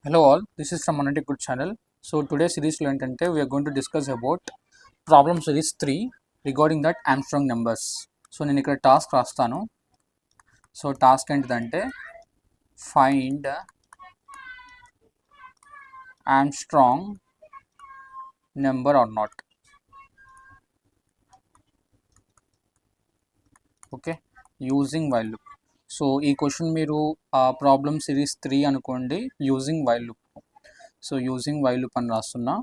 Hello all, this is from Monetic Good channel. So today's series we are going to discuss about problem series 3 regarding that Armstrong numbers. So నేను ఇక్కడ task రాస్తాను. So task ఏంటిదంటే find Armstrong number or not. Okay, using while loop. So ఈ question మీరు problem series 3 అనుకోండి, using while loop. So using while loop అని రాస్తున్నా.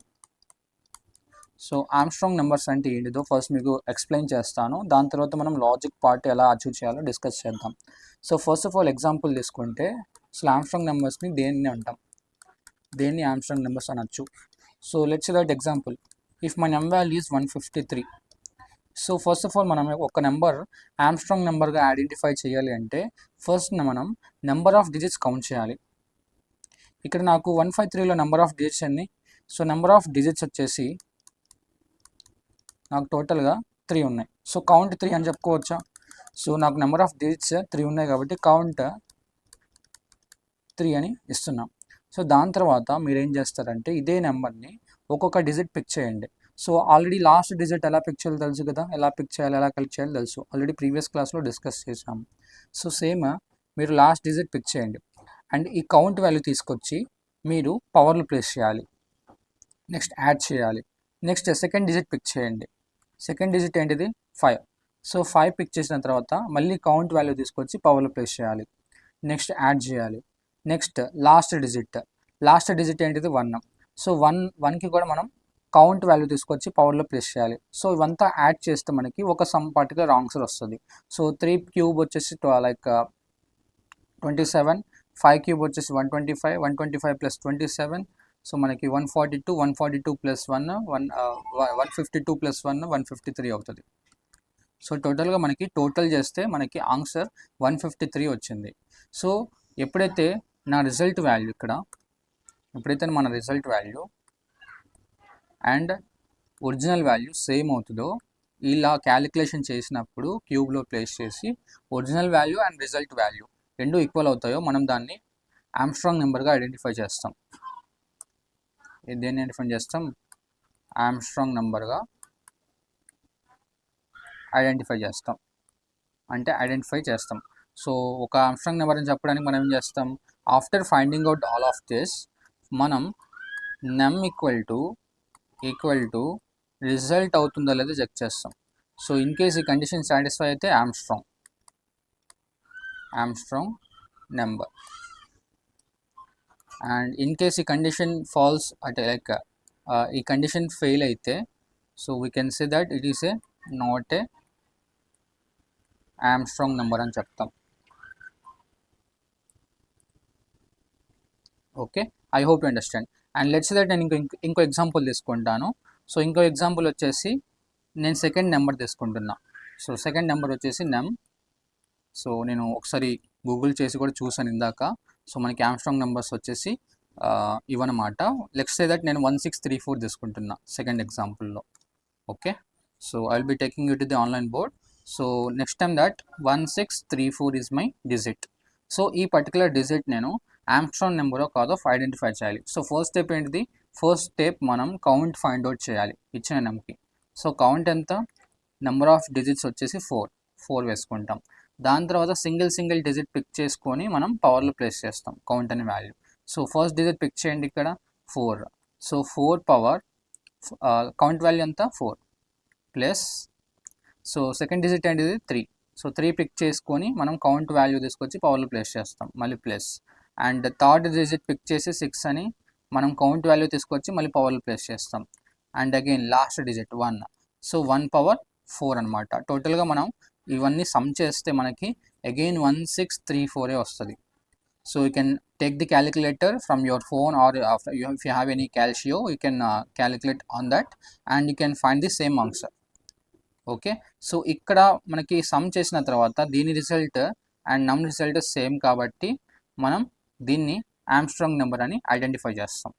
So Armstrong numbers అంటే ఏంటిదో ఫస్ట్ మీకు ఎక్స్ప్లెయిన్ చేస్తాను. దాని తర్వాత మనం లాజిక్ పార్ట్ ఎలా అచీవ్ చేయాలో డిస్కస్ చేద్దాం. So first of all example తీసుకుంటే అసలు ఆర్మ్స్ట్రాంగ్ నెంబర్స్ని దేన్ని అంటాం, దేన్ని ఆర్మ్స్ట్రాంగ్ నెంబర్స్ అనొచ్చు. So let's say that example, if my number value is 153. So first of all మనం ఒక నెంబర్ ఆర్మ్స్ట్రాంగ్ నెంబర్గా ఐడెంటిఫై చేయాలి అంటే ఫస్ట్ మనం నెంబర్ ఆఫ్ డిజిట్స్ కౌంట్ చేయాలి. ఇక్కడ నాకు 153లో నెంబర్ ఆఫ్ డిజిట్స్ ఎన్ని? సో నెంబర్ ఆఫ్ డిజిట్స్ వచ్చేసి నాకు టోటల్గా 3 ఉన్నాయి. సో కౌంట్ 3 అని చెప్పుకోవచ్చా? సో నాకు నెంబర్ ఆఫ్ డిజిట్స్ 3 ఉన్నాయి కాబట్టి కౌంట్ 3 అని ఇస్తున్నాం. సో దాని తర్వాత మీరు ఏం చేస్తారంటే ఇదే నెంబర్ని ఒక్కొక్క డిజిట్ పిక్ చేయండి. సో ఆల్రెడీ లాస్ట్ డిజిట్ ఎలా పిక్ చేయాలో తెలుసు కదా, ఎలా పిక్ చేయాలి, ఎలా కలెక్ట్ చేయాలో తెలుసు, ఆల్రెడీ ప్రీవియస్ క్లాస్లో డిస్కస్ చేసాము. సో సేమ్ మీరు లాస్ట్ డిజిట్ పిక్ చేయండి అండ్ ఈ కౌంట్ వాల్యూ తీసుకొచ్చి మీరు పవర్లో ప్లేస్ చేయాలి. నెక్స్ట్ యాడ్ చేయాలి. నెక్స్ట్ సెకండ్ డిజిట్ పిక్ చేయండి. సెకండ్ డిజిట్ ఏంటిది? 5. సో 5 పిక్ చేసిన తర్వాత మళ్ళీ కౌంట్ వాల్యూ తీసుకొచ్చి పవర్లో ప్లేస్ చేయాలి. నెక్స్ట్ యాడ్ చేయాలి. నెక్స్ట్ లాస్ట్ డిజిట్ ఏంటిది? 1. సో 1కి కూడా మనం కౌంట్ వాల్యూ తీసుకొచ్చి పవర్లో ప్లేస్ చేయాలి. సో ఇవంతా యాడ్ చేస్తే మనకి ఒక సమ్ పర్టికులర్ ఆన్సర్ వస్తుంది. సో 3 క్యూబ్ వచ్చేసి లైక్ 27, 5 క్యూబ్ వచ్చేసి 125, 125 ప్లస్ 27, సో మనకి 142, 142 ప్లస్ 1 152 ప్లస్ 1 153 అవుతుంది. సో టోటల్గా మనకి టోటల్ చేస్తే మనకి ఆన్సర్ 153 వచ్చింది. సో ఎప్పుడైతే నా రిజల్ట్ వాల్యూ మన result value and original value same అవుతుందో ఇలా క్యాలిక్యులేషన్ చేసినప్పుడు క్యూబ్లో ప్లేస్ చేసి original value and result value రెండు ఈక్వల్ అవుతాయో మనం దాన్ని ఆర్మ్స్ట్రాంగ్ నెంబర్గా ఐడెంటిఫై చేస్తాం. దేన్ని ఐడెంటిఫై చేస్తాం? ఆర్మ్స్ట్రాంగ్ నెంబర్గా ఐడెంటిఫై చేస్తాం. సో ఒక ఆర్మ్స్ట్రాంగ్ నెంబర్ అని చెప్పడానికి మనం ఏం చేస్తాం? After finding out all of this మనం నెమ్ ఈక్వల్ టు రిజల్ట్ అవుతుందో లేదో చెక్ చేస్తాం. సో ఇన్ కేస్ ఈ కండిషన్ సాటిస్ఫై అయితే Armstrong number, and in case ఈ కండిషన్ ఫాల్స్ అంటే లైక్ ఈ కండిషన్ ఫెయిల్ అయితే so we can say that it is not a Armstrong number అని చెప్తాం. Okay, I hope you understand. And let's that నేను ఇంకో example తీసుకుంటాను. సో ఇంకో ఎగ్జాంపుల్ వచ్చేసి నేను సెకండ్ నెంబర్ తీసుకుంటున్నా. సో సెకండ్ నెంబర్ వచ్చేసి నెమ్. సో నేను ఒకసారి గూగుల్ చేసి కూడా చూసాను ఇందాక. సో మనకి ఆర్మ్స్ట్రాంగ్ నెంబర్స్ వచ్చేసి ఇవన్నమాట. లెట్స్ సే దట్ నేను 1634 తీసుకుంటున్నా సెకండ్ ఎగ్జాంపుల్లో. Okay, so I will be taking you to the online board. So next time that 1634 is my digit. So ఈ పర్టికులర్ డిజిట్ నేను ఆర్మ్స్ట్రాంగ్ నెంబరో కాదో ఐడెంటిఫై చేయాలి. సో ఫస్ట్ స్టెప్ ఏంటిది? ఫస్ట్ స్టెప్ మనం కౌంట్ ఫైండ్ అవుట్ చేయాలి ఇచ్చిన నెంబర్కి. సో కౌంట్ ఎంత? నెంబర్ ఆఫ్ డిజిట్స్ వచ్చేసి 4 వేసుకుంటాం. దాని తర్వాత సింగిల్ డిజిట్ పిక్ చేసుకొని మనం పవర్లో ప్లేస్ చేస్తాం కౌంట్ అనే value. So first digit pick చేయండి ఇక్కడ 4. సో 4 పవర్ కౌంట్ వాల్యూ ఎంత? 4 ప్లస్, సో సెకండ్ డిజిట్ ఏంటిది? 3. సో 3 పిక్ చేసుకొని మనం కౌంట్ వాల్యూ తీసుకొచ్చి పవర్లో ప్లేస్ చేస్తాం, మళ్ళీ plus. And third digit pick చేసి 6 అని మనం కౌంట్ వాల్యూ తీసుకొచ్చి మళ్ళీ పవర్లో ప్లేస్ చేస్తాం. And again last digit 1. So 1 power 4 అనమాట. టోటల్గా మనం ఇవన్నీ సమ్ చేస్తే మనకి అగైన్ 1634 వస్తుంది. So you can take the calculator from your phone or if you have any Casio you can calculate on that and you can find the same answer. Okay, so ఇక్కడ మనకి sum చేసిన తర్వాత దీని result and num result same కాబట్టి మనం దీన్ని Armstrong number అని identify చేస్తాం,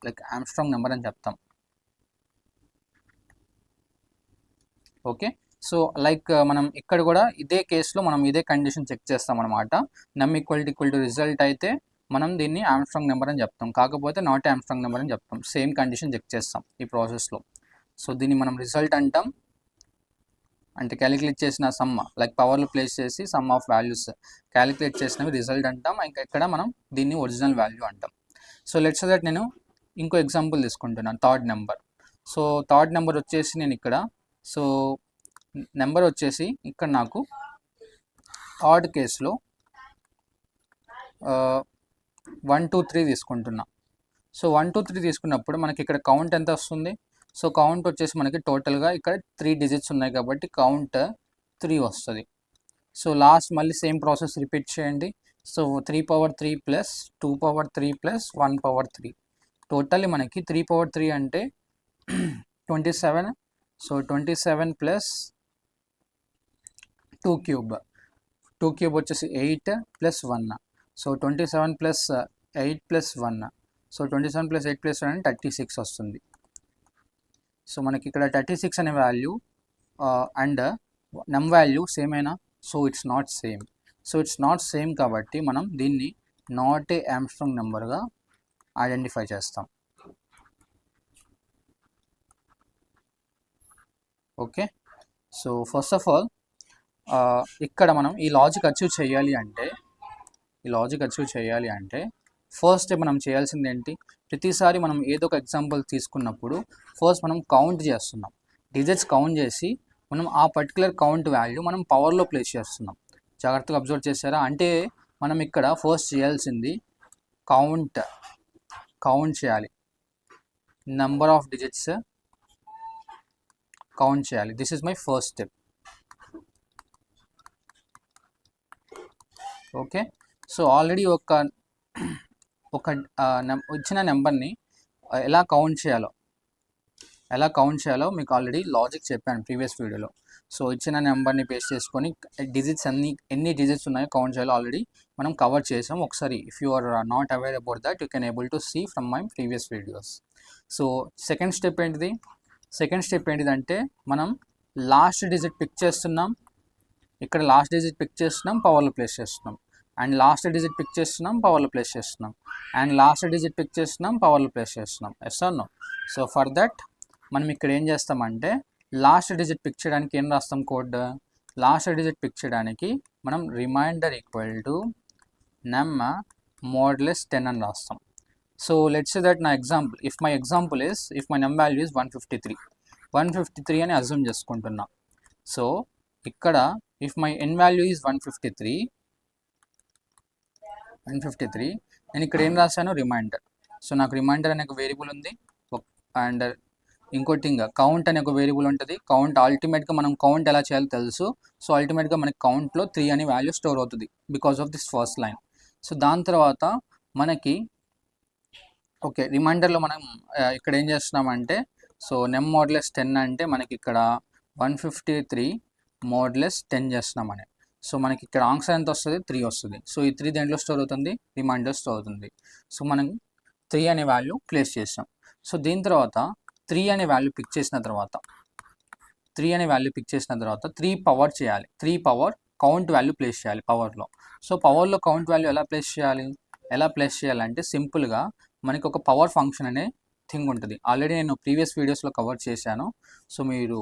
లైక్ ఆర్మ్స్ట్రాంగ్ నెంబర్ అని చెప్తాం. ఓకే, సో లైక్ మనం ఇక్కడ కూడా ఇదే కేసులో మనం ఇదే కండిషన్ చెక్ చేస్తాం అనమాట. నమ్ ఈక్వల్ టు రిజల్ట్ అయితే మనం దీన్ని ఆమ్స్ట్రాంగ్ నెంబర్ అని చెప్తాం, కాకపోతే నాట్ ఆమ్స్ట్రాంగ్ నెంబర్ అని చెప్తాం. సేమ్ కండిషన్ చెక్ చేస్తాం ఈ ప్రాసెస్లో. సో దీన్ని మనం రిజల్ట్ అంటాం, అంటే క్యాలిక్యులేట్ చేసిన సమ్, లైక్ పవర్లో ప్లేస్ చేసి సమ్ ఆఫ్ వాల్యూస్ క్యాలిక్యులేట్ చేసినవి రిజల్ట్ అంటాం. ఇంకా ఇక్కడ మనం దీన్ని ఒరిజినల్ వాల్యూ అంటాం. సో లెట్స్ దట్ నేను ఇంకో ఎగ్జాంపుల్ తీసుకుంటున్నాను, third number. So third number వచ్చేసి నేను ఇక్కడ, సో నెంబర్ వచ్చేసి ఇక్కడ నాకు థర్డ్ కేసులో 1 2 3 తీసుకుంటున్నా. సో 1 2 3 తీసుకున్నప్పుడు మనకి ఇక్కడ కౌంట్ ఎంత వస్తుంది? సో కౌంట్ వచ్చేసి మనకి టోటల్గా ఇక్కడ 3 డిజిట్స్ ఉన్నాయి కాబట్టి కౌంట్ 3 వస్తుంది. సో లాస్ట్ మళ్ళీ సేమ్ ప్రాసెస్ రిపీట్ చేయండి. So 3 power 3 plus 2 power 3 plus 1 power 3, totally మనకి 3 పవర్ 3 అంటే 27. సో 27 ప్లస్ 2 క్యూబ్, 2 క్యూబ్ వచ్చేసి 8 plus 1. So 27 plus 8 plus 1, so 27 plus 8 plus 1 అంటే 36 వస్తుంది. సో మనకి ఇక్కడ 36 అనే వాల్యూ అండ్ నమ్ వాల్యూ సేమ్ అయినా? So it's not same. So it's not same కాబట్టి మనం దీన్ని నాట్ ఏ ఆమ్స్ట్రాంగ్ నెంబర్గా ఐడెంటిఫై చేస్తాం. Okay, so first of all ఇక్కడ మనం ఈ లాజిక్ అచీవ్ చేయాలి అంటే ఫస్ట్ మనం చేయాల్సింది ఏంటి? ప్రతిసారి మనం ఏదో ఒక ఎగ్జాంపుల్ తీసుకున్నప్పుడు ఫస్ట్ మనం కౌంట్ చేస్తున్నాం, డిజిట్స్ కౌంట్ చేసి మనం ఆ పర్టికులర్ కౌంట్ వాల్యూ మనం పవర్లో ప్లేస్ చేస్తున్నాం. జాగ్రత్తగా అబ్జర్వ్ చేశారా? అంటే మనం ఇక్కడ ఫస్ట్ చేయాల్సింది కౌంట్ చేయాలి, నెంబర్ ఆఫ్ డిజిట్స్ కౌంట్ చేయాలి. This is my first step. Okay, so already ఒక ఇచ్చిన నెంబర్ని ఎలా కౌంట్ చేయాలో మీకు ఆల్రెడీ లాజిక్ చెప్పాను ప్రీవియస్ వీడియోలో. సో ఇచ్చిన నెంబర్ని బేస్ చేసుకొని డిజిట్స్ ఎన్ని డిజిట్స్ ఉన్నాయో కౌంట్ చేయాలో ఆల్రెడీ మనం కవర్ చేసాం. ఒకసారి if you are not aware about that you can able to see from my previous videos. So second step ఏంటిదంటే మనం లాస్ట్ డిజిట్ పిక్ చేస్తున్నాం, ఇక్కడ లాస్ట్ డిజిట్ పిక్ చేస్తున్నాం, పవర్లో ప్లేస్ చేస్తున్నాం, అండ్ లాస్ట్ డిజిట్ పిక్ చేస్తున్నాం, పవర్లో ప్లేస్ చేస్తున్నాం, అండ్ లాస్ట్ డిజిట్ పిక్ చేస్తున్నాం, పవర్లో ప్లేస్ చేస్తున్నాం. Yes or no? So for that మనం ఇక్కడ ఏం చేస్తామంటే లాస్ట్ డిజిట్ పిక్ చేయడానికి ఏం రాస్తాం కోడ్? లాస్ట్ డిజిట్ పిక్ చేయడానికి మనం remainder equal to num modulus 10 అని రాస్తాం. సో లెట్స్ సే దట్ నా example, if my num value is 153 అని అజ్యూమ్ చేసుకుంటున్నా. సో ఇక్కడ if my N value is 153, నేను ఇక్కడ ఏం రాశాను? రిమైండర్. సో నాకు రిమైండర్ అనే ఒక వేరియబుల్ ఉంది, అండ్ ఇంకోటి ఇంకా కౌంట్ అనే ఒక వేరియబుల్ ఉంటుంది. కౌంట్ అల్టిమేట్గా మనం కౌంట్ ఎలా చేయాలో తెలుసు. సో అల్టిమేట్గా మనకి కౌంట్లో 3 అనే వాల్యూ స్టోర్ అవుతుంది because of this first line. So దాని తర్వాత మనకి ఓకే రిమైండర్లో మనం ఇక్కడ ఏం చేస్తున్నామంటే, సో నెమ్ మోడ్లెస్ 10 అంటే మనకి ఇక్కడ 153 మోడ్లెస్ 10 చేస్తున్నామని. సో మనకి ఇక్కడ ఆన్సర్ ఎంత వస్తుంది? 3 వస్తుంది. సో ఈ 3 దేంట్లో స్టోర్ అవుతుంది? రిమైండర్ స్టోర్ అవుతుంది. సో మనం 3 అనే వాల్యూ ప్లేస్ చేసాం. సో దీని తర్వాత 3 అనే వాల్యూ పిక్ చేసిన తర్వాత 3 పవర్ చేయాలి, 3 పవర్ కౌంట్ వాల్యూ ప్లేస్ చేయాలి పవర్లో. సో పవర్లో కౌంట్ వాల్యూ ఎలా ప్లేస్ చేయాలంటే సింపుల్గా మనకి ఒక పవర్ ఫంక్షన్ అనే థింగ్ ఉంటుంది. ఆల్రెడీ నేను ప్రీవియస్ వీడియోస్లో కవర్ చేశాను. సో మీరు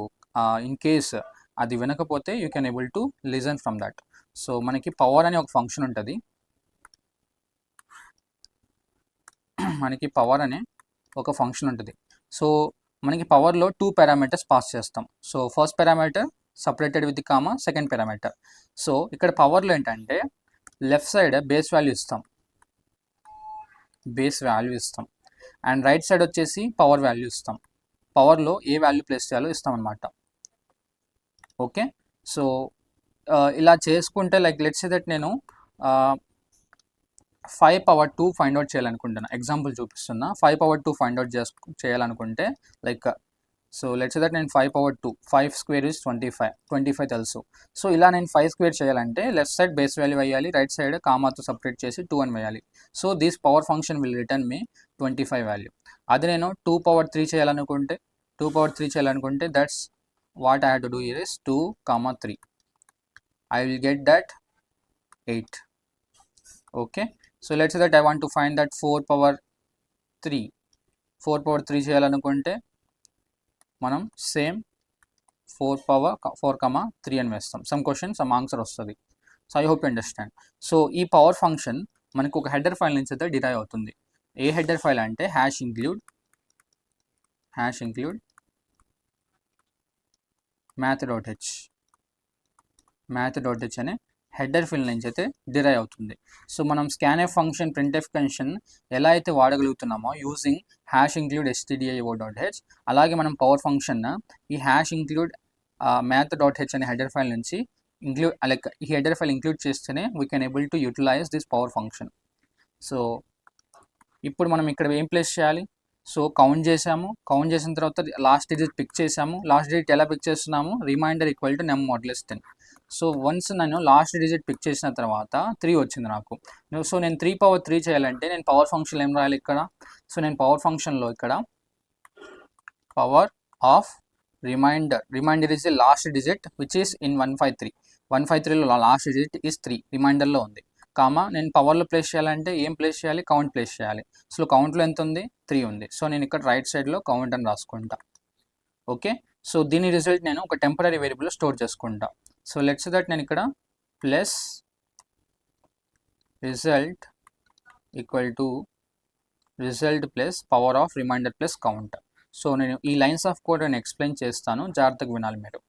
ఇన్ కేస్ అది వినకపోతే you can able to listen from that. So మనకి పవర్ అనే ఒక ఫంక్షన్ ఉంటుంది, సో మనకి పవర్లో 2 పారామీటర్స్ పాస్ చేస్తాం. So first parameter separated with comma, second parameter. So ఇక్కడ పవర్లో ఏంటంటే లెఫ్ట్ సైడ్ బేస్ వాల్యూ ఇస్తాం, అండ్ రైట్ సైడ్ వచ్చేసి పవర్ వాల్యూ ఇస్తాం. పవర్లో ఏ వాల్యూ ప్లేస్ చేయాలో ఇస్తాం అనమాట. ఓకే, సో ఇలా చేసుకుంటే లైక్ లెట్స్ సే దట్ నేను 5 పవర్ 2 ఫైండ్ అవుట్ చేయాలనుకుంటున్నా. ఎగ్జాంపుల్ చూపిస్తున్నా. 5 పవర్ 2 ఫైండ్ అవుట్ చేయాలనుకుంటే like so let's say that నేను 5 పవర్ 2, 5 స్క్వేర్ ఇస్ 25 తెలుసు. సో ఇలా నేను 5 స్క్వేర్ చేయాలంటే లెఫ్ట్ సైడ్ బేస్ వాల్యూ వేయాలి, రైట్ సైడ్ కామాతో సపరేట్ చేసి 2 అని వేయాలి. So this power function will return me 25 value. అది నేను 2 పవర్ 3 చేయాలనుకుంటే that's what I have to do here is 2, 3. I will get that 8. Okay, so let's that I want to find that 4 power 3 చేయాలనుకుంటే మనం same 4 power 4, 3 అని వేస్తాం. Some question some answer వస్తుంది. So I hope you understand. So ఈ power function మనకు ఒక header file నుంచి అయితే డిరైవ్ అవుతుంది. ఏ హెడర్ ఫైల్ అంటే హ్యాష్ ఇంక్లూడ్ math.h అనే హెడర్ ఫైల్ నుంచి అయితే డిరైవ్ అవుతుంది. సో మనం scanf ఫంక్షన్ printf ఫంక్షన్ ఎలా అయితే వాడగలుగుతున్నామో యూజింగ్ హ్యాష్ ఇంక్లూడ్ stdio.h, అలాగే మనం పవర్ ఫంక్షన్ ఈ హ్యాష్ ఇంక్లూడ్ math.h అనే హెడర్ ఫైల్ నుంచి ఈ హెడర్ ఫైల్ ఇంక్లూడ్ చేస్తేనే we can able to utilize this power function. So ఇప్పుడు మనం ఇక్కడ ఏం ప్లేస్ చేయాలి? సో కౌంట్ చేసిన తర్వాత లాస్ట్ డిజిట్ పిక్ చేసాము. లాస్ట్ డిజిట్ ఎలా పిక్ చేస్తున్నాము? Remainder equal to num modulus 10. So once నేను లాస్ట్ డిజిట్ పిక్ చేసిన తర్వాత 3 వచ్చింది నాకు. సో నేను 3 power 3 చేయాలంటే నేను పవర్ ఫంక్షన్ ఏం రాయాలి ఇక్కడ? సో నేను పవర్ ఫంక్షన్లో ఇక్కడ power of remainder is the last digit which is in 153లో లాస్ట్ డిజిట్ ఈస్ 3 రిమైండర్లో ఉంది. కామా నేను పవర్లో ప్లేస్ చేయాలంటే ఏం ప్లేస్ చేయాలి? కౌంట్ ప్లేస్ చేయాలి. సో కౌంట్లో ఎంత ఉంది? 3 ఉంది. సో నేను ఇక్కడ రైట్ సైడ్లో కౌంట్ అని రాసుకుంటా. ఓకే, సో దీని రిజల్ట్ నేను ఒక టెంపరీ వేరియబుల్లో స్టోర్ చేసుకుంటా. సో లెట్స్ దట్ నేను ఇక్కడ plus result equal to result plus power of remainder plus count. So నేను ఈ లైన్స్ ఆఫ్ కోడ్ నేను ఎక్స్ప్లెయిన్ చేస్తాను, జాగ్రత్తగా వినాలి మీరు.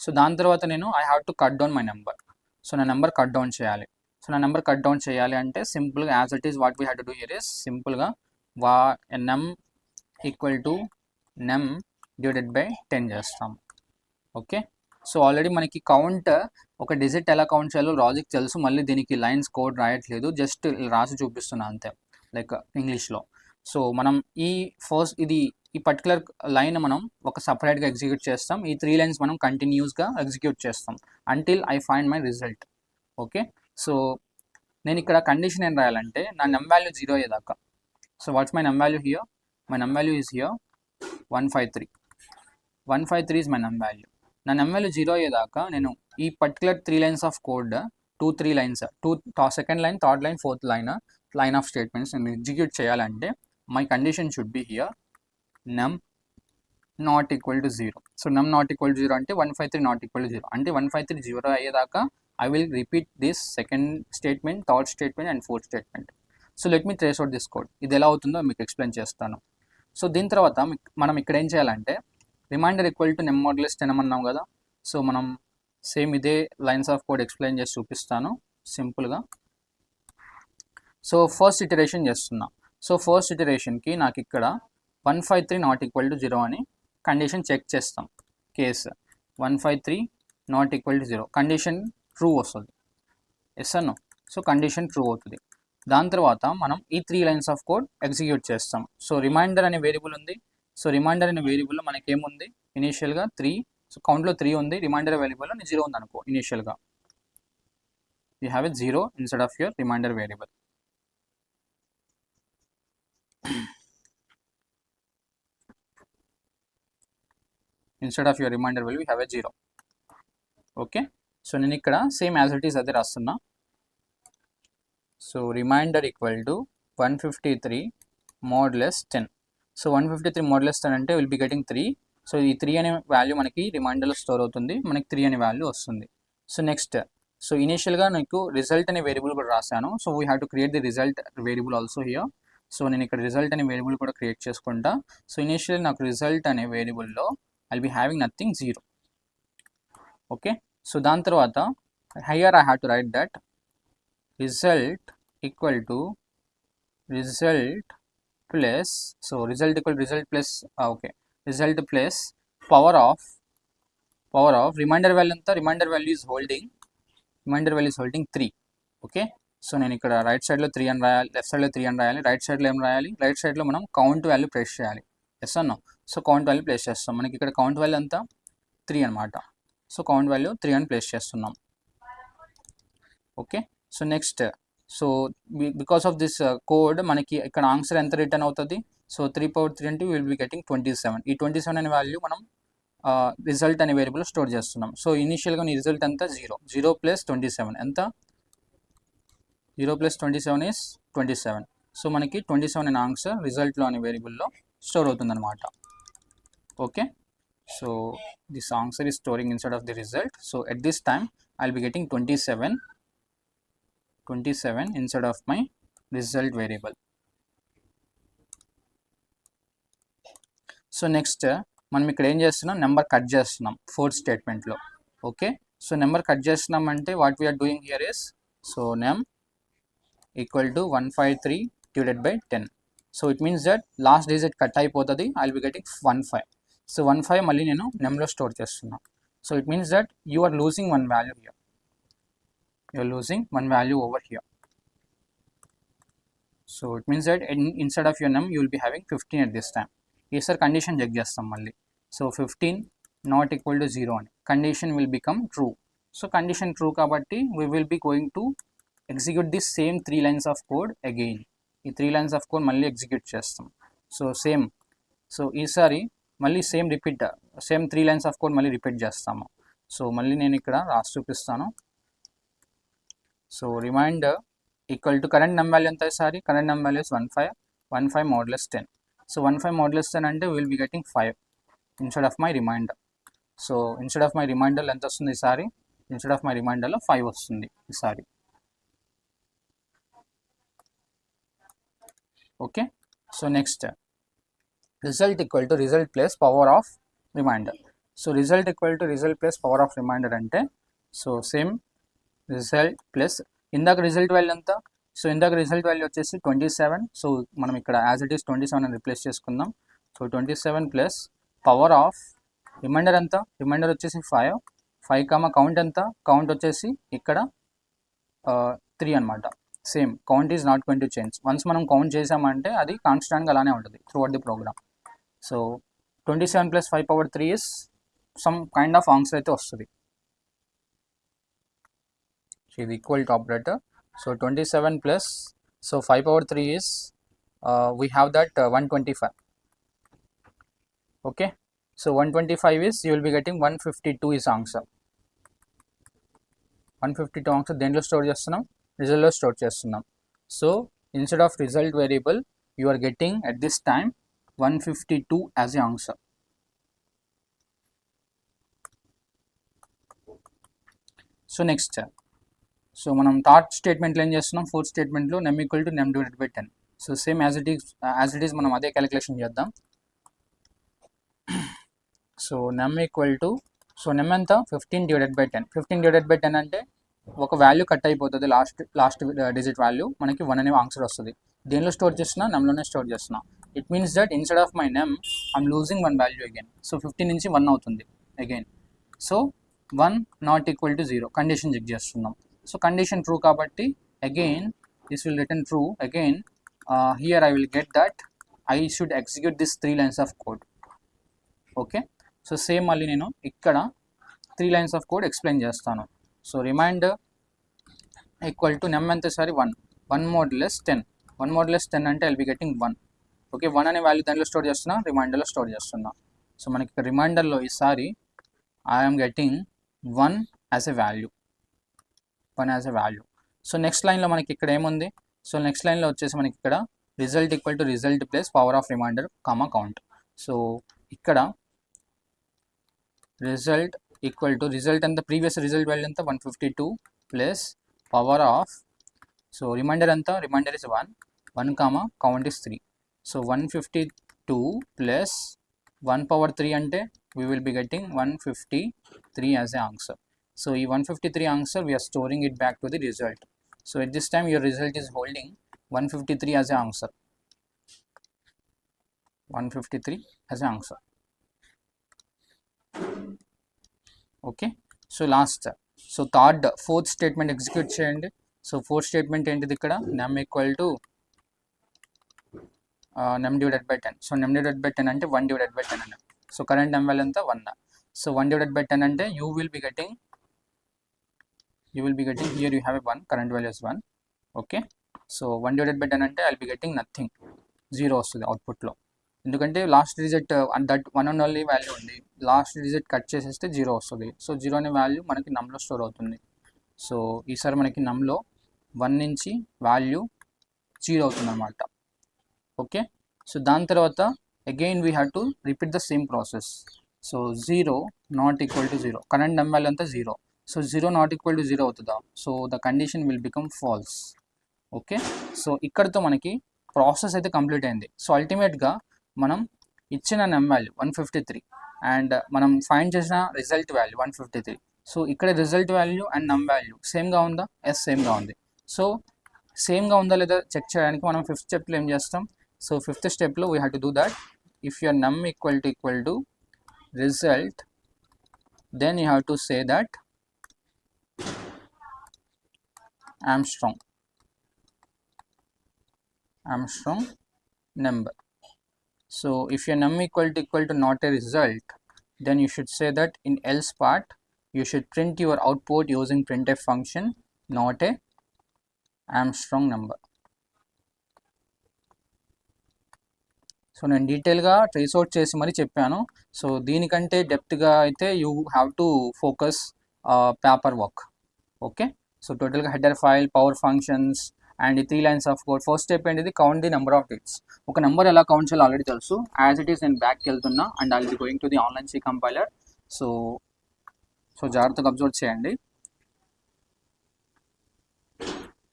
సో దాని తర్వాత నేను I have to cut down my number. So నా నెంబర్ కట్ డౌన్ చేయాలి. సో నా నెంబర్ కట్ డౌన్ చేయాలి అంటే సింపుల్గా as it is what we have to do here is సింపుల్గా num equal to num divided by 10 చేస్తాం. Okay, so already మనకి count ఒక డిజిట్ ఎలా కౌంట్ చేయాలో లాజిక్ తెలుసు. మళ్ళీ దీనికి లైన్స్ కోడ్ రాయట్లేదు, జస్ట్ రాసి చూపిస్తున్నా అంతే, లైక్ ఇంగ్లీష్లో. సో మనం ఈ పర్టికులర్ లైన్ మనం ఒక సపరేట్గా ఎగ్జిక్యూట్ చేస్తాం. ఈ 3 లైన్స్ మనం కంటిన్యూస్గా ఎగ్జిక్యూట్ చేస్తాం until I find my result. Okay, so నేను ఇక్కడ కండిషన్ ఏం రాయాలంటే నా నమ్ వాల్యూ 0 అయ్యేదాకా. So what's my num value here? My num value is here 153 is my num value. నా నమ్ వాల్యూ 0 అయ్యేదాకా నేను ఈ particular 3 lines of code 3 lines second line, third line, fourth line of statements నేను ఎగ్జిక్యూట్ చేయాలంటే my condition should be here num not equal to 0. So num not equal to 0 అంటే 153 not equal to 0 అంటే 153 0 అయ్యేదాకా I will repeat this second statement, third statement and fourth statement. So let me trace out this code. ఇది ఎలా అవుతుందో మీకు explain చేస్తాను. So దీని తర్వాత మనం ఇక్కడ ఏం చేయాలంటే remainder equal to num modulus 10 అన్నాం కదా. సో మనం సేమ్ ఇదే లైన్స్ ఆఫ్ కోడ్ ఎక్స్ప్లెయిన్ చేసి చూపిస్తాను సింపుల్గా. సో ఫస్ట్ ఇటరేషన్ చేస్తున్నా. సో ఫస్ట్ ఇటరేషన్కి నాకు ఇక్కడ 153 నాట్ ఈక్వల్ టు 0 అని కండిషన్ చెక్ చేస్తాం. Case 153 not equal to 0 condition true వస్తుంది. ఎస్ అన్నో. సో కండిషన్ ట్రూ అవుతుంది. దాని తర్వాత మనం ఈ 3 లైన్స్ ఆఫ్ కోడ్ ఎగ్జిక్యూట్ చేస్తాం. సో రిమైండర్ అనే వేరియబుల్ ఉంది. సో రిమైండర్ అనే వేరియబుల్లో మనకి ఏముంది? ఇనీషియల్గా 3. సో కౌంట్లో 3 ఉంది. రిమైండర్ వేరియబుల్లో 0 ఉంది అనుకో. ఇనీషియల్గా you have a 0 instead of your remainder variable. Instead of your remainder variable you have a 0. Okay, so నేను ఇక్కడ సేమ్ యాజ్ ఇట్ ఈస్ అదే రాస్తున్నా. So reminder equal to 153 modulus 10. So 153 modulus 10 అంటే will be getting 3. So ఈ 3 అనే value మనకి రిమైండర్లో store అవుతుంది. మనకి 3 అనే వాల్యూ వస్తుంది. సో నెక్స్ట్, సో ఇనీషియల్గా నీకు రిజల్ట్ అనే వేరియబుల్ కూడా రాశాను. So we have to create the result variable also here. So నేను ఇక్కడ రిజల్ట్ అనే వేరియబుల్ కూడా క్రియేట్ చేసుకుంటా. సో ఇనీషియల్ నాకు రిజల్ట్ అనే వేరియబుల్లో I'll be having nothing 0. Okay, so దాని తర్వాత here I have to write that result equal to result plus, so result equal result plus okay result plus power of remainder value ఎంత? Remainder value is holding 3. Okay, so నేను ఇక్కడ right సైడ్లో 3 అని రాయాలి, left సైడ్లో 3 అని రాయాలి. Right సైడ్లో ఏం రాయాలి? రైట్ సైడ్లో మనం కౌంట్ వాల్యూ ప్లేస్ చేయాలి. ఎస్ అన్నో. సో కౌంట్ వాల్యూ ప్లేస్ చేస్తాం. మనకి ఇక్కడ కౌంట్ వాల్యూ ఎంత? 3 అనమాట. సో కౌంట్ వాల్యూ 3 అని ప్లేస్ చేస్తున్నాం. Okay, so next, so because of this code మనకి ఇక్కడ ఆన్సర్ ఎంత రిటర్న్ అవుతుంది? సో 3 power 3 అంటే విల్ బి గెటింగ్ 27. ఈ 27 అనే వాల్యూ మనం రిజల్ట్ అనే వేరియబుల్ స్టోర్ చేస్తున్నాం. సో ఇనీషియల్గా నీ రిజల్ట్ ఎంత? 0 ప్లస్ 27 ఎంత? 0 ప్లస్ 27 ఈస్ 27. సో మనకి 27 అనే ఆన్సర్ రిజల్ట్లో అనే వేరియబుల్లో స్టోర్ అవుతుందన్నమాట. Okay, so this answer is storing instead of the result. So at this time I will be getting 27 instead of my result variable. So next మనం ఇక్కడ ఏం చేస్తున్నాం, నెంబర్ కట్ చేస్తున్నాం ఫోర్త్ స్టేట్మెంట్లో. ఓకే, సో నెంబర్ కట్ చేస్తున్నాం అంటే what we are doing here is, so num equal to 153 divided by 10. So it means that last digit cut అయిపోతుంది, I will be getting 15. So 15 మళ్ళీ నేను నెమ్లో స్టోర్ చేస్తున్నాను. So it means that you are losing one value here, you are losing one value over here. So it means that instead of your num you will be having 15 at this time. ఈసారి condition check చేస్తాం మళ్ళీ. So 15 not equal to 0 అని condition will become true. So condition true కాబట్టి we will be going to execute this same 3 lines of code again. ఈ 3 lines of code మళ్ళీ execute చేస్తాం. So same, so ఈసారి మళ్ళీ same 3 lines of code మళ్ళీ repeat చేస్తాము. So మళ్ళీ నేను ఇక్కడ రాసి చూపిస్తాను. So reminder equal to current num value ఎంత, ఈసారి current num value is 15 modulus 10. So 15 modulus 10 అంటే will be getting 5 instead of my reminder. So instead of my రిమైండర్లో ఎంత వస్తుంది ఈసారి, ఇన్స్టెడ్ ఆఫ్ మై రిమైండర్లో 5 వస్తుంది ఈసారి. Okay, so next result equal to result plus power of remainder. So result equal to result plus power of remainder అంటే, so same result plus ఇందాక result value ఎంత, so ఇందాక రిజల్ట్ వాల్యూ వచ్చేసి 27. So మనం ఇక్కడ as it is 27 అని replace చేసుకుందాం. So 27 plus power of remainder ఎంత, రిమైండర్ వచ్చేసి 5 కౌంట్ ఎంత, కౌంట్ వచ్చేసి ఇక్కడ 3 అనమాట. Same count is not going to change. Once మనం కౌంట్ చేసామంటే అది కాన్స్టాంట్గా అలానే ఉంటుంది throughout the program. So 27 plus 5 power 3 is some kind of answer అయితే వస్తుంది. సో ఇది equal to operator. So 27 plus, so 5 power 3 is we have that 125. okay, so 125 is you will be getting 152 is answer. 152 answer దేంట్లో store చేస్తున్నాం, రిజల్ట్లో store చేస్తున్నాం. So instead of result variable you are getting at this time 152 as a answer. So next, so మనం third స్టేట్మెంట్లో ఏం చేస్తున్నాం, fourth స్టేట్మెంట్లో num equal to num divided by 10. So same as it is మనం అదే calculation చేద్దాం. So num equal to, so num ఎంత 15 divided by 10. 15 divided by 10 అంటే ఒక వాల్యూ కట్ అయిపోతుంది, లాస్ట్ డిజిట్ వాల్యూ మనకి 1 అనే ఆన్సర్ వస్తుంది. దేనిలో స్టోర్ చేస్తున్నా, నెమ్లోనే స్టోర్ చేస్తున్నా. It means that instead of my num I'm losing one value again. So 15 నుంచి 1 అవుతుంది again. So 1 not equal to 0 condition check చేస్తున్నాం. సో కండిషన్ ట్రూ కాబట్టి again this will return true again. Here I will get that I should execute this 3 lines of code. Okay, so same మళ్ళీ నేను ఇక్కడ 3 lines of code explain చేస్తాను. So reminder equal to num ఎంత సారి 1 modulus 10 అంటే I'll be getting 1. Okay, 1 అనే value దాంట్లో store చేస్తున్నా, రిమైండర్లో స్టోర్ చేస్తున్నా. సో మనకి ఇక్కడ రిమైండర్లో ఈసారి I'm getting 1 as a value. So next లైన్లో మనకి ఇక్కడ ఏముంది, సో నెక్స్ట్ లైన్లో వచ్చేసి మనకి ఇక్కడ result equal to result plus power of reminder count. So ఇక్కడ రిజల్ట్ ఈక్వల్ టు రిజల్ట్ ఎంత, ప్రీవియస్ రిజల్ట్ వాల్యూ ఎంత 152 plus power of, so reminder ఎంత, reminder is 1 count is 3. So 152 plus 1 power 3 అంటే we will be getting 153 as an answer. So ఈ 153 answer we are storing it back to the result. So at this time your result is holding 153 as an answer. 153 as an answer. Okay, so last, so fourth statement execute cheyandi. So fourth statement ఏంటిది ఇక్కడ, num equal to num divided by 10. So num divided by 10 అంటే 1 divided by 10 అన్న. So current num value ఎంత 1. So 1 divided by 10 అంటే you will be getting here you have a 1, current value is 1. okay, so 1 divided by 10 అంటే I'll be getting nothing, 0 వస్తుంది అవుట్పుట్లో. ఎందుకంటే last digit that 1 and only value ఉంది, last digit cut చేసేస్తే 0 వస్తుంది. So 0 అనే value మనకి నమ్లో స్టోర్ అవుతుంది. సో ఈసారి మనకి నమ్లో 1 నుంచి వాల్యూ 0 అవుతుంది అనమాట. ఓకే, సో దాని తర్వాత again we have to repeat the same process. So 0 not equal to 0, current num value అంతా 0. సో 0 నాట్ ఈక్వల్ టు 0 అవుతుందా, so the condition will become false. Okay, so ఇక్కడితో మనకి ప్రాసెస్ అయితే complete అయింది. So అల్టిమేట్గా మనం ఇచ్చిన నెమ్ వాల్యూ 153 అండ్ మనం ఫైండ్ చేసిన రిజల్ట్ వాల్యూ 153. సో ఇక్కడ రిజల్ట్ వాల్యూ అండ్ నమ్ వాల్యూ సేమ్గా ఉందా? ఎస్, సేమ్గా ఉంది. సో సేమ్గా ఉందా లేదా చెక్ చేయడానికి మనం 5th స్టెప్లో ఏం చేస్తాం? సో 5th స్టెప్లో we have to do that. If your num equal to result, then you have to say that Armstrong number. So if your num equal to not a result, then you should say that in else part you should print your output using printf function not a Armstrong number. So నేను డీటెయిల్గా trace out చేసి మరీ చెప్పాను. So దీనికంటే డెప్త్గా అయితే you have to focus paper work. Okay, so టోటల్గా header file, power functions and 3 lines of code. First step ఏంటిది? Count the number of digits. ఒక నెంబర్ ఎలా కౌంట్ చేయాలో ఆల్రెడీ తెలుసు. యాజ్ ఇట్ ఈస్ నేను బ్యాక్కి వెళ్తున్నా and I will be going to the online C compiler. So జాగ్రత్తగా observe చేయండి.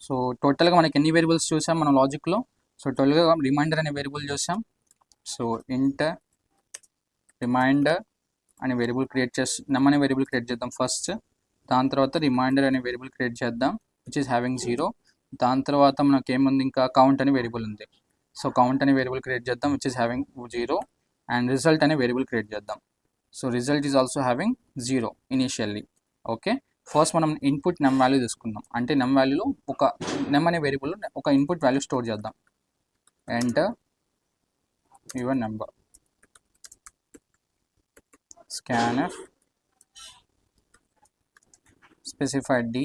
సో టోటల్గా మనకి ఎన్ని వేరియబుల్స్ చూసాం మన లాజిక్లో? సో టోటల్గా రిమైండర్ అనే వేరియబుల్ చూసాం. సో ఇంట్ రిమైండర్ అనే వేరియబుల్ క్రియేట్ నమ్ అనే వేరియబుల్ క్రియేట్ చేద్దాం ఫస్ట్. దాని తర్వాత రిమైండర్ అనే వేరియబుల్ క్రియేట్ చేద్దాం విచ్ ఈస్ హ్యావింగ్ 0. దాని తర్వాత మనకి ఏముంది? ఇంకా కౌంట్ అనే వేరియబుల్ ఉంది. సో కౌంట్ అనే వేరియబుల్ క్రియేట్ చేద్దాం which is having 0 and result అనే వేరియబుల్ క్రియేట్ చేద్దాం. So result is also having 0 initially. Okay, first మనం ఇన్పుట్ నెమ్ వాల్యూ తీసుకుందాం. అంటే నెమ్ వాల్యూలో ఒక నెమ్ అనే వేరియబుల్ ఒక ఇన్పుట్ వాల్యూ స్టోర్ చేద్దాం. Enter your number, scanf, specify d,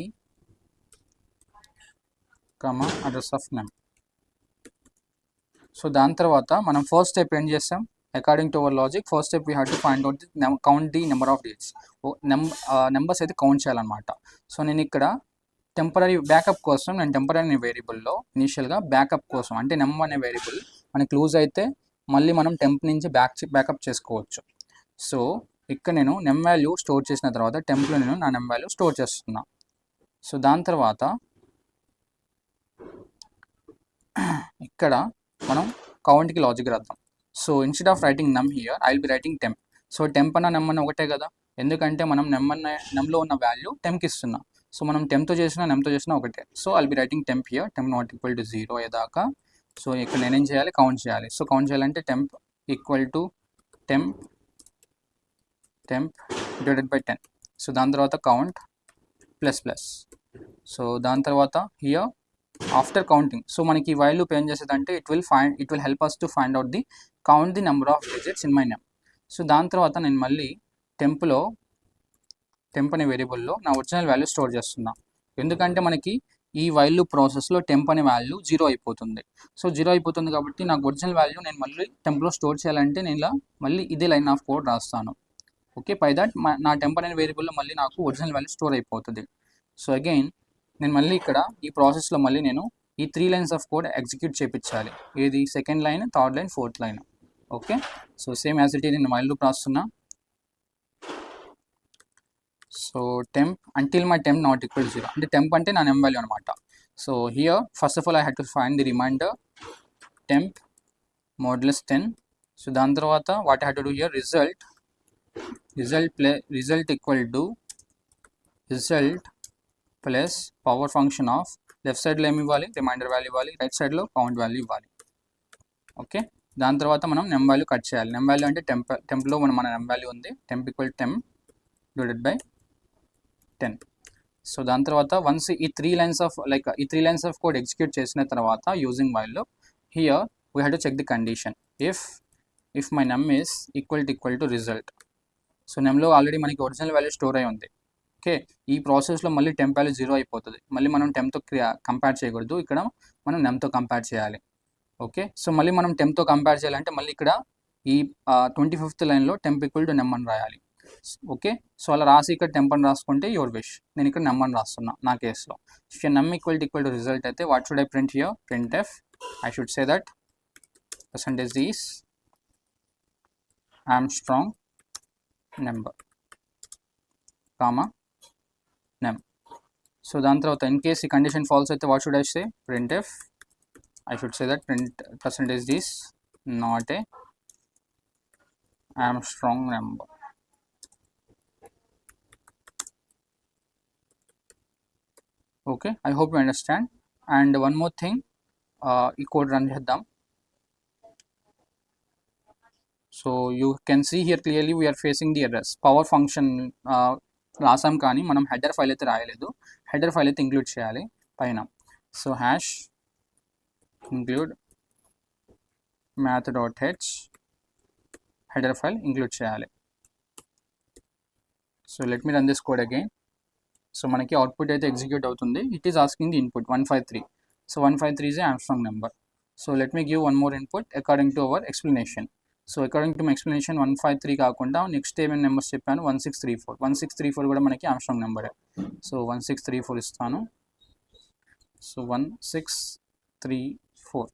comma address of num. So దాని తర్వాత మనం ఫస్ట్ స్టెప్ ఏం చేస్తాం? According to our logic first step we have to find out the count the number of digits. Numbers అయితే count చేయాలన్నమాట. So నేను ఇక్కడ temporary backup కోసం నేను టెంపరీ అనే వేరియబుల్లో ఇనిషియల్గా బ్యాకప్ కోసం అంటే నెమ్ అనే వేరియబుల్ మనకి లూజ్ అయితే మళ్ళీ మనం టెంప్ నుంచి బ్యాకప్ చేసుకోవచ్చు. సో ఇక్కడ నేను నెమ్ వాల్యూ స్టోర్ చేసిన తర్వాత టెంప్లో నేను నా నెమ్ వాల్యూ స్టోర్ చేస్తున్నా. సో దాని తర్వాత ఇక్కడ మనం కౌంట్కి లాజిక్ రాద్దాం. సో ఇన్స్టెడ్ ఆఫ్ రైటింగ్ నమ్ here I will be writing temp. So temp అన్న నెమ్ అన్న ఒకటే కదా, ఎందుకంటే మనం నెమ్లో ఉన్న వాల్యూ టెంప్కి ఇస్తున్నాం. సో మనం నెమ్తో చేసినా ఒకటే. So I will be writing temp here, temp not equal to 0 అయ్యేదాకా. సో ఇక్కడ నేనేం చేయాలి? కౌంట్ చేయాలి. సో కౌంట్ చేయాలంటే temp equal to temp divided by 10. So దాని తర్వాత కౌంట్ ప్లస్. సో దాని తర్వాత హియర్ ఆఫ్టర్ కౌంటింగ్. సో మనకి ఈ వైల్ లూప్ ఏం చేసేదంటే it will help us to find out the count the number of digits in my num. So దాని తర్వాత నేను మళ్ళీ టెంప్ అనే వేరియబుల్లో నా ఒరిజినల్ వాల్యూ స్టోర్ చేస్తున్నా. ఎందుకంటే మనకి ఈ వైల్ లూప్ ప్రాసెస్లో టెంప్ అనే వాల్యూ 0 అయిపోతుంది. సో 0 అయిపోతుంది కాబట్టి నాకు ఒరిజినల్ వాల్యూ నేను మళ్ళీ టెంప్లో స్టోర్ చేయాలంటే నేను ఇలా మళ్ళీ ఇదే లైన్ ఆఫ్ కోడ్ రాస్తాను. ఓకే, బై దట్ నా టెంప్ అనే వేరియబుల్లో మళ్ళీ నాకు ఒరిజినల్ వాల్యూ స్టోర్ అయిపోతుంది. సో అగైన్ నేను మళ్ళీ ఇక్కడ ఈ ప్రాసెస్లో మళ్ళీ నేను ఈ 3 lines ఆఫ్ కోడ్ ఎగ్జిక్యూట్ చేయించాలి. ఏది? Second line, third line, fourth line. Okay, so same as it is నేను వైల్ లూప్ రాస్తున్నా. So temp until my temp not equal 0 అంటే టెంప్ అంటే నా నెమ్ వాల్యూ అనమాట. So here first of all I had to find the remainder temp modulus 10. So దాని తర్వాత what I had to do here? Result equal to result plus power function of left సైడ్లో ఏమి ఇవ్వాలి? Reminder value ఇవ్వాలి, right సైడ్లో count value ఇవ్వాలి. Okay, దాని తర్వాత మనం నెమ్ వాల్యూ కట్ చేయాలి. నెమ్ వాల్యూ అంటే టెంప్లో మన నెమ్ వాల్యూ ఉంది. Temp equal temp divided by 10. So దాని తర్వాత వన్స్ ఈ 3 lines ఆఫ్ కోడ్ ఎగ్జిక్యూట్ చేసిన తర్వాత using while loop here we have to check the condition if my num is equal to result. So నెమ్లో already మనకి original value store అయి ఉంది. Okay, ఈ ప్రాసెస్లో మళ్ళీ టెంప్ వాల్యూ 0 అయిపోతుంది. మళ్ళీ మనం టెంప్తో కంపేర్ చేయకూడదు, ఇక్కడ మనం నెమ్తో కంపేర్ చేయాలి. ఓకే, సో మళ్ళీ మనం టెంప్తో కంపేర్ చేయాలంటే మళ్ళీ ఇక్కడ ఈ 25th లైన్లో టెంప్ ఈక్వల్ టు నెమ్ అని రాయాలి. ఓకే, సో అలా రాసి ఇక్కడ టెంప్ అని రాసుకుంటే యువర్ విష్. నేను ఇక్కడ నెంబర్ రాస్తున్నా నా కేసులో. ఇఫ్ నమ్ ఈక్వల్ టు రిజల్ట్ అయితే what should I print here? Print F. I should say that percentage is Armstrong number comma num. So దాని తర్వాత ఇన్ కేస్ ఈ కండిషన్ ఫాల్స్ అయితే what should I say? Print F. I should say that print percentage is not a Armstrong number. Okay, I hope you understand. And one more thing, ఈ code run చేద్దాం. So you can see here clearly we're facing the errors. Power function రాసాం కానీ మనం header file అయితే రాయలేదు. Header file అయితే include చేయాలి పైన. So hash include math.h header file include చేయాలి. So let me run this code again. So మనకి అవుట్పుట్ అయితే ఎగ్జిక్యూట్ అవుతుంది. It is asking the input 153. So 153 is a Armstrong number. So let me give one more input according to our explanation. So according to my explanation 153 కాకుండా next ఏమైనా numbers చెప్పాను 1634. 1634 కూడా మనకి Armstrong నెంబరే. So 1634 ఇస్తాను. So 1634.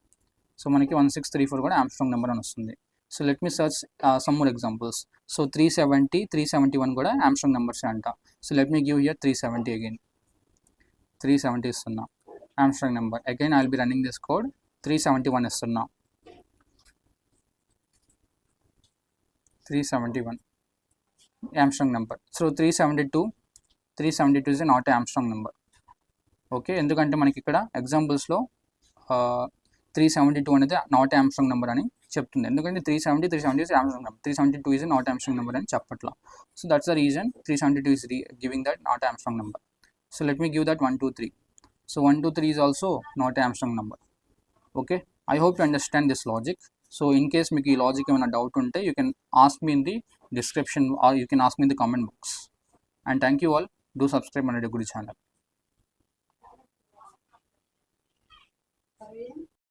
So మనకి 1634 కూడా Armstrong number అని వస్తుంది. సో లెట్ మీ search some more examples. So 370, 371 కూడా ఆమ్స్ట్రాంగ్ నెంబర్స్ అంట. So let me give here 370 again. 370 ఇస్తున్నా Armstrong number. Again I will be running this code. 371 ఇస్తున్నా. 371 Armstrong number. So 372 is not a Armstrong number. Okay, ఎందుకంటే మనకి ఇక్కడ ఎగ్జాంపుల్స్లో 372 అనేది not Armstrong number అని చెప్తుంది. ఎందుకంటే 370 is Armstrong number, 372 is not Armstrong number అని చెప్పట్లా. So that's the reason 372 is giving that not Armstrong number. So let me give that 123. So 123 is also not Armstrong number. Okay, I hope you understand this logic. So in case మీకు ఈ logic ఏమైనా doubt ఉంటే you can ask me in the description or you can ask me in the comment box. And thank you all. Do subscribe my గుడి channel.